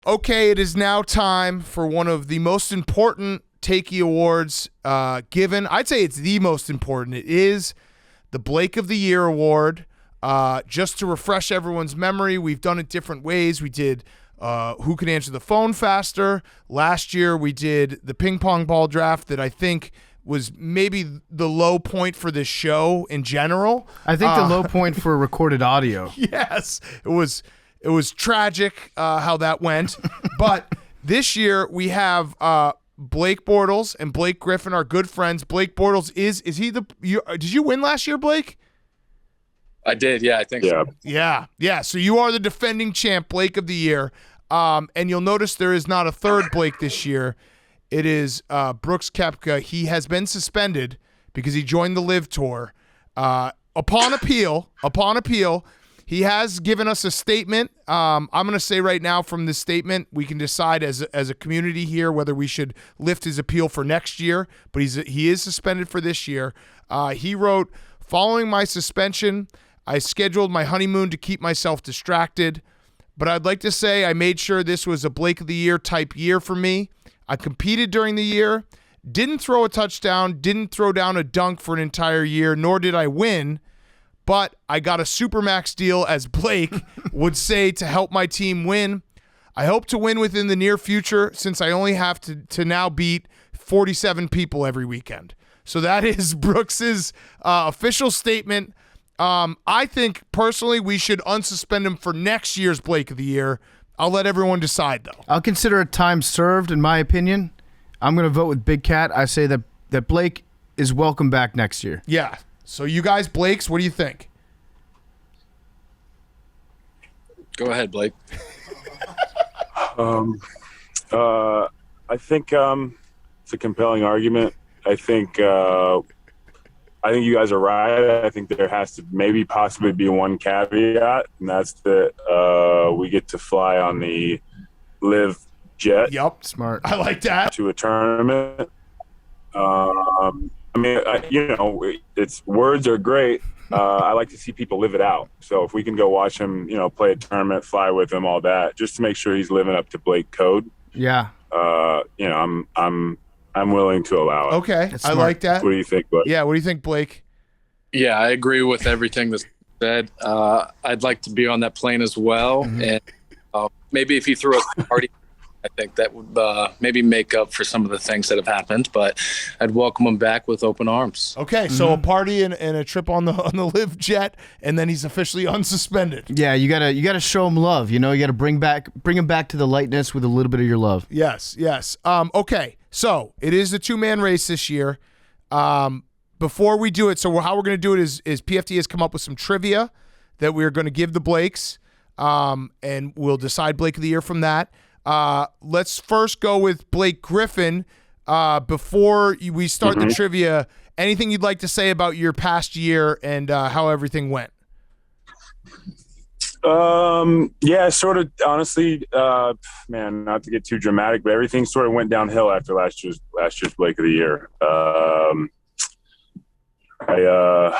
Okay, it is now time for one of the most important Takie awards given. I'd say it's the most important. It is the Blake of the Year award. Just to refresh everyone's memory, we've done it different ways. We did who can answer the phone faster. Last year we did the ping pong ball draft that I think was maybe the low point for this show in general. I think the low point for recorded audio. Yes, it was tragic how that went. But this year we have Blake Bortles and Blake Griffin, our good friends. Blake Bortles is he did you win last year, Blake? I did, yeah, I think so. Yeah. So you are the defending champ, Blake of the Year. And you'll notice there is not a third Blake this year. It is Brooks Koepka. He has been suspended because he joined the Live Tour. Upon appeal, he has given us a statement. I'm going to say right now from this statement, we can decide as a community here whether we should lift his appeal for next year. But he is suspended for this year. He wrote, "Following my suspension, I scheduled my honeymoon to keep myself distracted. But I'd like to say I made sure this was a Blake of the Year type year for me. I competed during the year, didn't throw a touchdown, didn't throw down a dunk for an entire year, nor did I win. But I got a Supermax deal, as Blake would say, to help my team win. I hope to win within the near future since I only have to now beat 47 people every weekend." So that is Brooks's official statement. I think, personally, we should unsuspend him for next year's Blake of the Year. I'll let everyone decide, though. I'll consider it time served, in my opinion. I'm going to vote with Big Cat. I say that Blake is welcome back next year. Yeah. So you guys, Blakes, what do you think? Go ahead, Blake. I think it's a compelling argument. I think you guys are right. I think there has to maybe possibly be one caveat, and that's that we get to fly on the Live jet. Yep, smart. I like that. To a tournament. I mean, it's words are great. I like to see people live it out. So if we can go watch him, play a tournament, fly with him, all that, just to make sure he's living up to Blake code. Yeah. I'm willing to allow it. Okay, I like that. What do you think, Blake? Yeah, what do you think, Blake? Yeah, I agree with everything that's said. I'd like to be on that plane as well. Mm-hmm. And maybe if he threw a party, I think that would maybe make up for some of the things that have happened. But I'd welcome him back with open arms. Okay, so a party and a trip on the Live jet, and then he's officially unsuspended. Yeah, you gotta show him love. You gotta bring him back to the lightness with a little bit of your love. Yes. Okay, so it is a two-man race this year. Before we do it, so how we're going to do it is PFT has come up with some trivia that we're going to give the Blakes, and we'll decide Blake of the Year from that. Let's first go with Blake Griffin. Before we start the trivia, anything you'd like to say about your past year and how everything went? Yeah, sort of, honestly, man, not to get too dramatic, but everything sort of went downhill after last year's Blake of the Year. I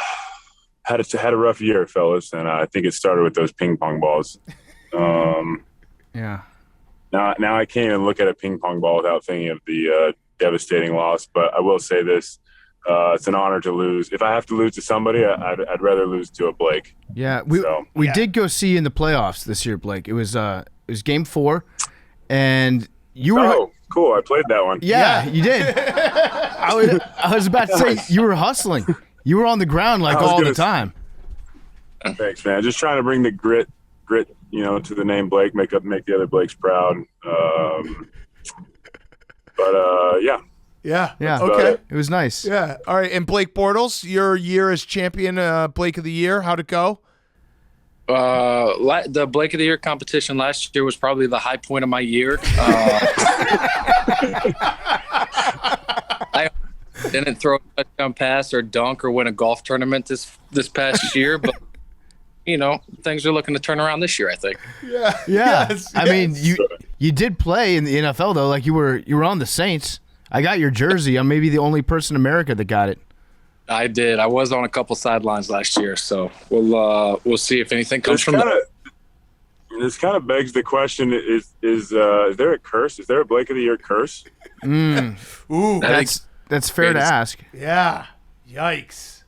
had a rough year, fellas, and I think it started with those ping pong balls. Yeah. Now I can't even look at a ping pong ball without thinking of the devastating loss. But I will say this: it's an honor to lose. If I have to lose to somebody, I'd rather lose to a Blake. Yeah, we did go see you in the playoffs this year, Blake. It was Game 4, and you were. Oh, cool! I played that one. Yeah. You did. I was about to say you were hustling. You were on the ground all the time. Thanks, man. Just trying to bring the grit, to the name Blake, make the other Blakes proud. Yeah. Yeah. Okay. It was nice. Yeah. All right. And Blake Bortles, your year as champion, Blake of the Year, how'd it go? The Blake of the Year competition last year was probably the high point of my year. I didn't throw a touchdown pass or dunk or win a golf tournament this past year, but things are looking to turn around this year, I think. Yeah. Yes. I mean, you did play in the NFL though, like you were on the Saints. I got your jersey. I'm maybe the only person in America that got it. I did. I was on a couple sidelines last year, so we'll see if anything comes from that. this kind of begs the question: is there a curse? Is there a Blake of the Year curse? Ooh, That's fair to ask. yeah. Yikes.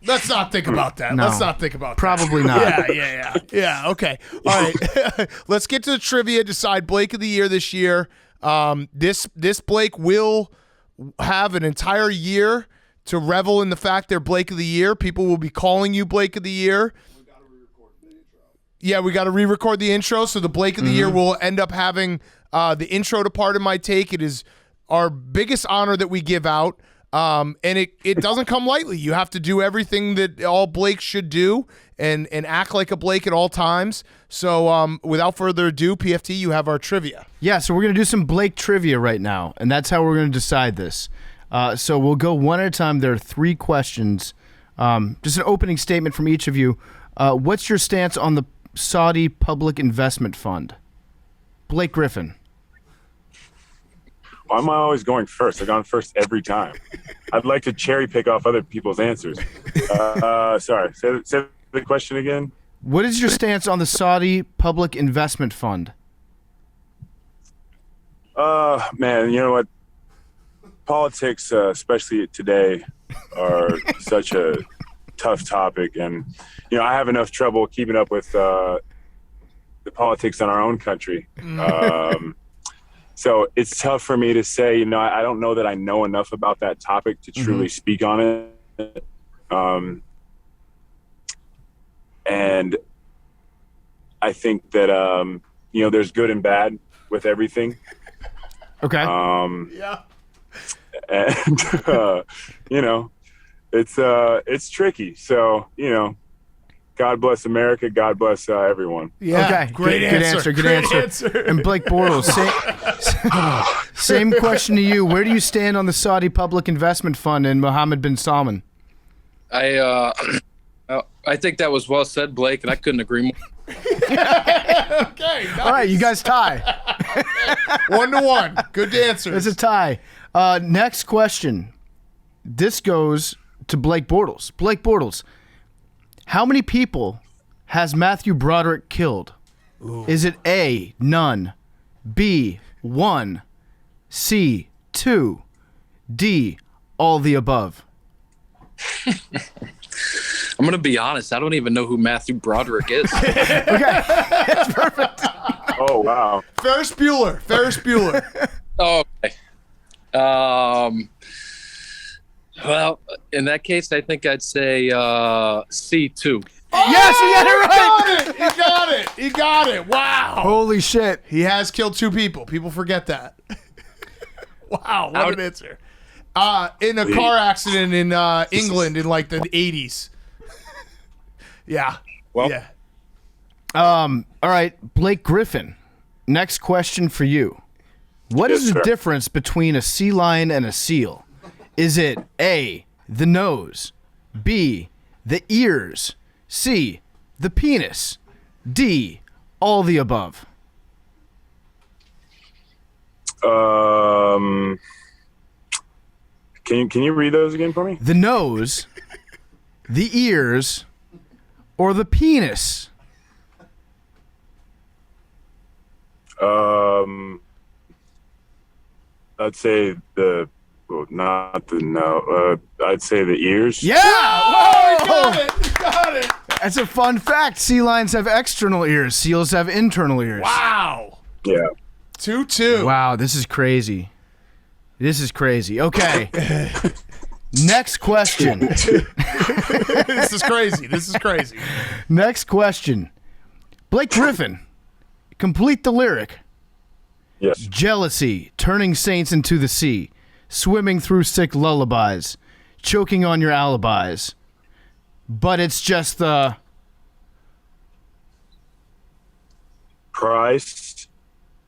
Let's not think about that. No. Let's not think about Probably that. not. Yeah. Okay. All right. Let's get to the trivia. Decide Blake of the Year this year. This Blake will have an entire year to revel in the fact they're Blake of the Year. People will be calling you Blake of the Year. Yeah, we got to re-record the intro, so the Blake of the Year will end up having the intro to Pardon My Take. It is our biggest honor that we give out, and it doesn't come lightly. You have to do everything that all Blakes should do and act like a Blake at all times. So without further ado, PFT, you have our trivia. Yeah, so we're going to do some Blake trivia right now, and that's how we're going to decide this. So we'll go one at a time. There are 3 questions. Just an opening statement from each of you. What's your stance on the Saudi Public Investment Fund? Blake Griffin. Why am I always going first? I've gone first every time. I'd like to cherry pick off other people's answers. Sorry. Say the question again. What is your stance on the Saudi Public Investment Fund? Man, you know what? Politics, especially today, are such a tough topic, and I have enough trouble keeping up with the politics in our own country. So it's tough for me to say. I don't know that I know enough about that topic to truly speak on it. And I think that there's good and bad with everything. Okay. Yeah. And it's tricky. So God bless America. God bless everyone. Yeah. Okay. Great answer. Good answer. And Blake Bortles, same question to you. Where do you stand on the Saudi Public Investment Fund and Mohammed bin Salman? I think that was well said, Blake, and I couldn't agree more. Okay. Nice. All right, you guys tie. 1-1. Good answers. It's a tie. Next question. This goes to Blake Bortles. Blake Bortles, how many people has Matthew Broderick killed? Ooh. Is it A, none, B, 1, C, 2, D, all the above? I'm going to be honest. I don't even know who Matthew Broderick is. Okay, that's perfect. Oh, wow. Ferris Bueller. Oh, okay. Well, in that case, I think I'd say C2. Oh, yes, you got it right. He got it. Wow. Holy shit. He has killed 2 people. People forget that. Wow, what an answer. In a car accident in England in like the 80s. Yeah. Well. Yeah. All right, Blake Griffin. Next question for you. What is the difference between a sea lion and a seal? Is it A, the nose, B, the ears, C, the penis, D, all the above? Can you read those again for me? The nose, the ears, or the penis? I'd say I'd say the ears. Yeah! Whoa, he got it. That's a fun fact. Sea lions have external ears. Seals have internal ears. Wow. Yeah. 2-2. Wow, this is crazy. Okay. Next question. This is crazy. Next question. Blake Griffin, complete the lyric. Yes. Jealousy, turning saints into the sea, swimming through sick lullabies, choking on your alibis. But it's just the price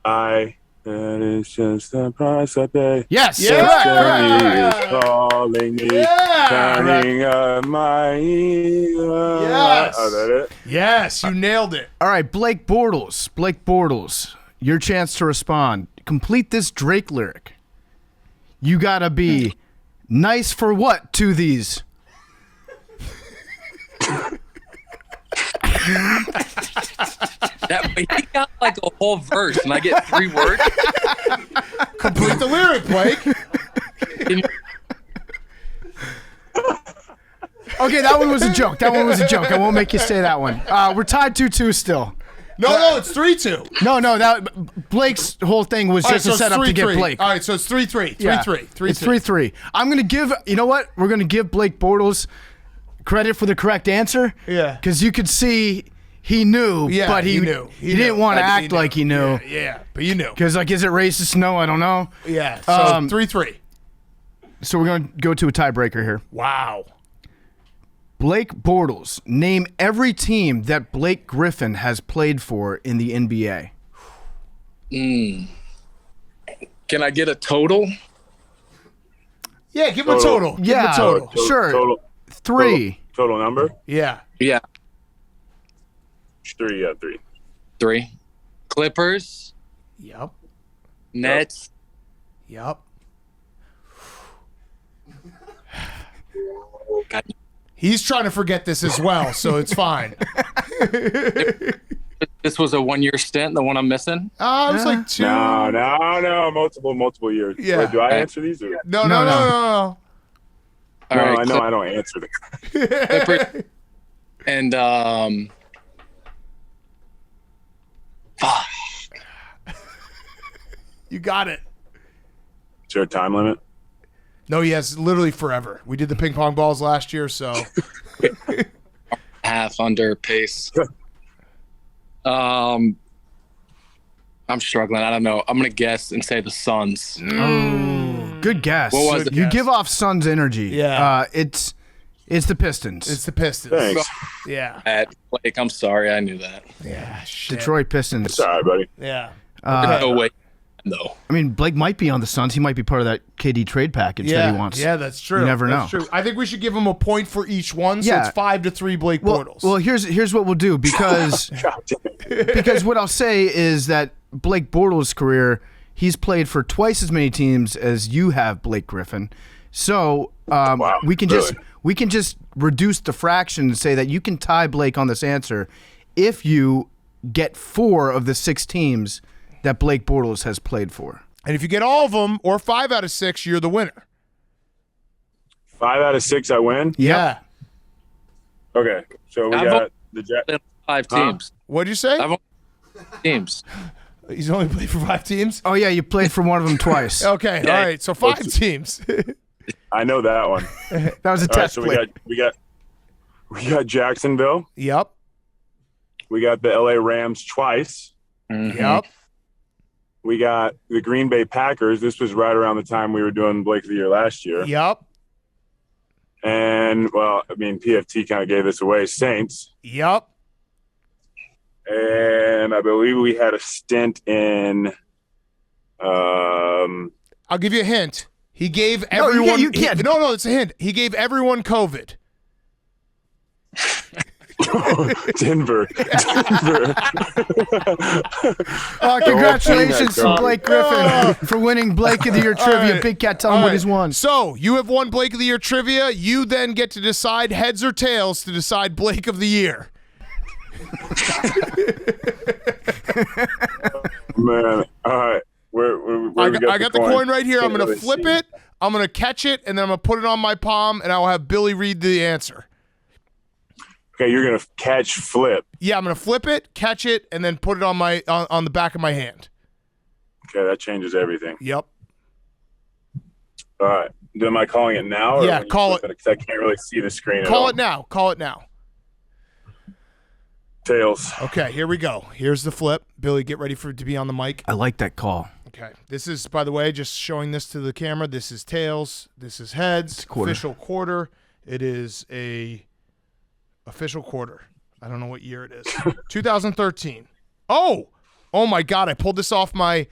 that is just the price I pay. yes. Yeah. Is calling me, Yeah. turning up my ear. Yes. Oh, that it? Yes, you nailed it. All right, Blake Bortles, your chance to respond. Complete this Drake lyric. You gotta be nice for what to these? He got like a whole verse, and I get 3 words. Complete the lyric, Blake. Okay, that one was a joke. I won't make you say that one. We're tied 2-2 still. No, it's 3-2. No, that Blake's whole thing was just a setup to get Blake. All right, so it's 3-3. Yeah. 3-3. It's 3-3. I'm going to give, you know what? We're going to give Blake Bortles credit for the correct answer. Yeah. Because you could see he knew, but he knew. He didn't want to act like he knew. Yeah, but you knew. Because, like, is it racist? No, I don't know. Yeah, so 3-3. So we're going to go to a tiebreaker here. Wow. Blake Bortles, name every team that Blake Griffin has played for in the NBA. Can I get a total? Yeah, give him a total. Give him a total. Sure. Total, 3. total number? Yeah. Yeah. 3, yeah, 3. 3. Clippers, Yep. Nets, Yep. God, He's trying to forget this as well, so it's fine. this was a 1-year stint, the one I'm missing? It was like 2. No. Multiple years. Yeah. Wait, do I answer these? Or? No. All right, I know I don't answer them. Clippers and fuck. You got it. Is there a time limit? No, he has literally forever. We did the ping pong balls last year, so. Half under pace. I'm struggling. I don't know. I'm gonna guess and say the Suns. Good guess. What was it? You give off Suns energy. Yeah. It's the Pistons. It's the Pistons. Thanks. Yeah. Blake, I'm sorry. I knew that. Yeah, shit. Detroit Pistons. Sorry, buddy. Yeah. No way. No. I mean, Blake might be on the Suns. He might be part of that KD trade package that he wants. Yeah, that's true. You never know. That's true. I think we should give him a point for each one, so Yeah. it's 5-3 Blake Bortles. Well, here's what we'll do because what I'll say is that Blake Bortles' career, he's played for twice as many teams as you have, Blake Griffin. So we can just reduce the fraction and say that you can tie Blake on this answer if you get 4 of the 6 teams that Blake Bortles has played for. And if you get all of them, or 5 out of 6, you're the winner. 5 out of 6, I win. Yeah. Okay, so we got the Jets. 5 teams. What'd you say? I've only 5 teams. He's only played for 5 teams? Oh, yeah, you played for one of them twice. Okay, all right, so 5 teams. I know that one. That was a All right, test so play. we got Jacksonville. Yep. We got the LA Rams twice. Yep. We got the Green Bay Packers. This was right around the time we were doing Blake of the Year last year. Yep. And, well, I mean, PFT kind of gave this away. Saints. Yep. And I believe we had a stint in I'll give you a hint. He gave everyone. you can't. No, it's a hint. He gave everyone COVID. Denver. Congratulations to Oh, Blake Griffin for winning Blake of the Year trivia. right. Big Cat, tell him All what right. he's won. So you have won Blake of the Year trivia. You then get to decide heads or tails to decide Blake of the Year. Man, all right. Where I we got the coin right here. I'm Can't going to really flip see. it. I'm going to catch it, and then I'm going to put it on my palm, and I will have Billy read the answer. Okay, you're gonna catch flip. Yeah, I'm going to flip it, catch it, and then put it on my on the back of my hand. Okay, that changes everything. Yep. All right. Am I calling it now? Or Yeah, when you call flip because I can't really see the screen. Call at it now. Call it now. Tails. Okay, here we go. Here's the flip. Billy, get ready for it to be on the mic. I like that call. Okay. This is, by the way, just showing this to the camera. This is tails. This is heads. Quarter. Official quarter. It is a official quarter. I don't know what year it is. 2013. Oh my God! I pulled this off my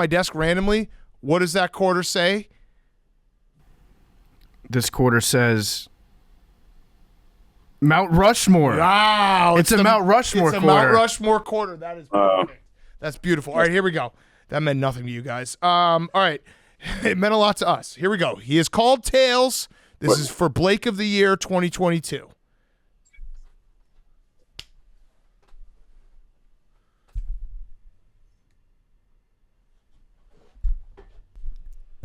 desk randomly. What does that quarter say? This quarter says Mount Rushmore. Wow! It's a Mount Rushmore It's a quarter. Mount Rushmore quarter. That is perfect. That's beautiful. All right, here we go. That meant nothing to you guys. All right. It meant a lot to us. Here we go. He is called Tails. This is for Blake of the Year 2022.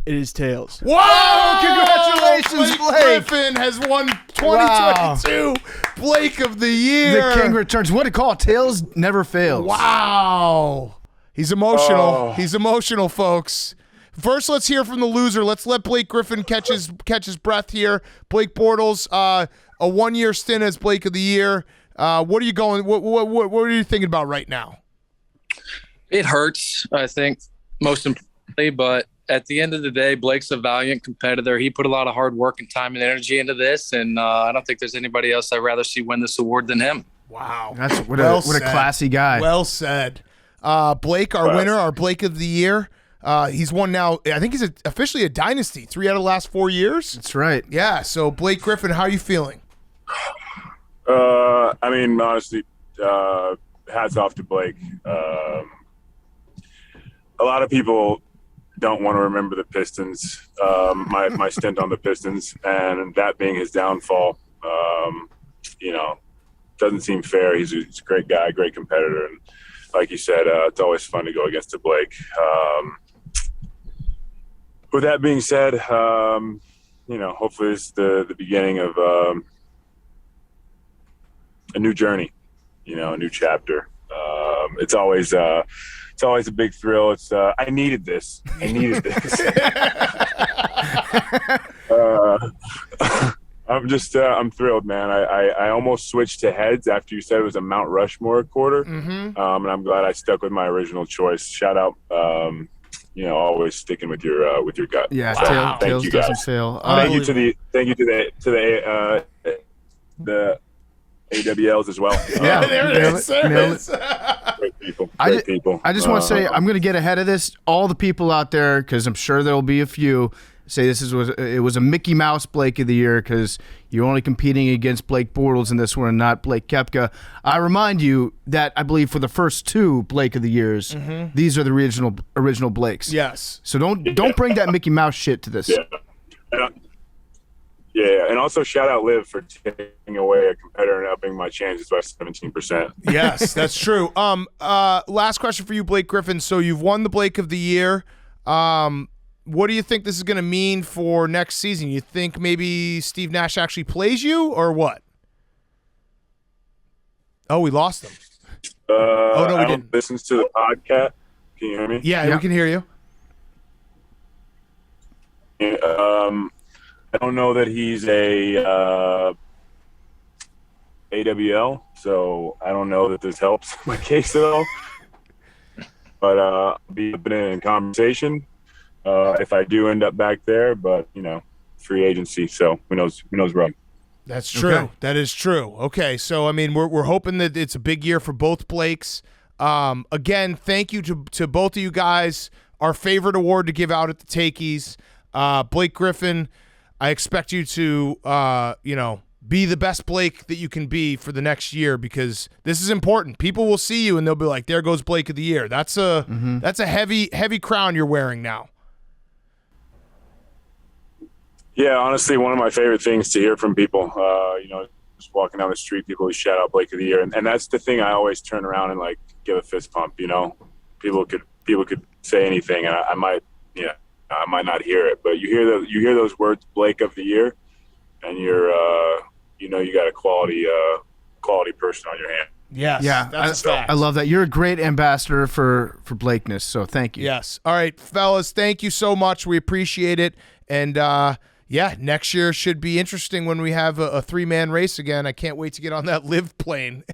It is tails. Wow! Congratulations, Blake. Griffin has won 2022 Blake of the Year. The king returns. What a call. Tails never fails. Wow. He's emotional. He's emotional, folks. First, let's hear from the loser. Let's let Blake Griffin catch his breath here. Blake Bortles, a 1-year stint as Blake of the Year. What are you going? What are you thinking about right now? It hurts, I think, most importantly, but at the end of the day, Blake's a valiant competitor. He put a lot of hard work and time and energy into this, and I don't think there's anybody else I'd rather see win this award than him. Wow. That's what a classy guy. Well said. Blake, our winner, our Blake of the Year. He's won now. I think he's officially a dynasty. 3 out of the last 4 years. That's right. Yeah. So Blake Griffin, how are you feeling? I mean, honestly, hats off to Blake. A lot of people don't want to remember the Pistons, my stint on the Pistons, and that being his downfall. Doesn't seem fair. He's a great guy, great competitor, and like you said, it's always fun to go against a Blake. With that being said, hopefully it's the beginning of a new journey, a new chapter. It's always a big thrill. It's I needed this. I'm thrilled, man. I almost switched to heads after you said it was a Mount Rushmore quarter. And I'm glad I stuck with my original choice. Shout out, always sticking with your gut. Yeah, wow. Tails Thank you guys. doesn't fail. Thank you to the AWLs as well. Yeah, There it is. Great people. I people. I just want to say I'm going to get ahead of this. All the people out there, because I'm sure there will be a few, say it was a Mickey Mouse Blake of the Year because you're only competing against Blake Bortles in this one and not Blake Koepka. I remind you that I believe for the first 2 Blake of the Years, these are the original Blakes. Yes. So don't bring that Mickey Mouse shit to this. Yeah, and also shout out Liv for taking away a competitor and upping my chances by 17%. Yes, that's true. Last question for you, Blake Griffin. So you've won the Blake of the Year. What do you think this is going to mean for next season? You think maybe Steve Nash actually plays you or what? Oh, we lost him. No, we didn't. Listens to the podcast. Can you hear me? Yeah, we can hear you. I don't know that he's a AWL, so I don't know that this helps my case at all. But I'll be open in conversation if I do end up back there. But free agency, so who knows wrong. That's true. Okay. That is true. Okay, so I mean, we're hoping that it's a big year for both Blakes. Again, thank you to both of you guys. Our favorite award to give out at the Takies, Blake Griffin. I expect you to, be the best Blake that you can be for the next year because this is important. People will see you and they'll be like, "There goes Blake of the Year." That's a heavy crown you're wearing now. Yeah, honestly, one of my favorite things to hear from people. Just walking down the street, people who shout out Blake of the Year, and that's the thing I always turn around and give a fist pump. People could say anything, and I might not hear it, but you hear those words, Blake of the Year, and you're you got a quality person on your hand. Yes. Yeah. That's a fact. I love that. You're a great ambassador for Blakeness, so thank you. Yes. All right, fellas, thank you so much. We appreciate it. And next year should be interesting when we have a 3-man race again. I can't wait to get on that live plane.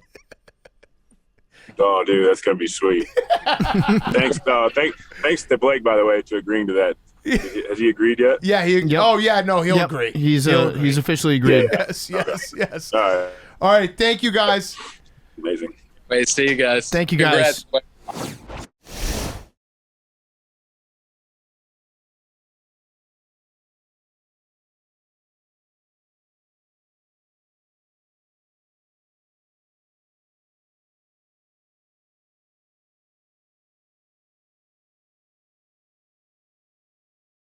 Oh, dude, that's gonna be sweet. Thanks to Blake, by the way, to agreeing to that. Has he agreed yet? Yeah. He'll agree. He's officially agreed. Yes. All right. All right. Thank you, guys. Amazing. Wait, see you guys. Thank you, guys. Congrats.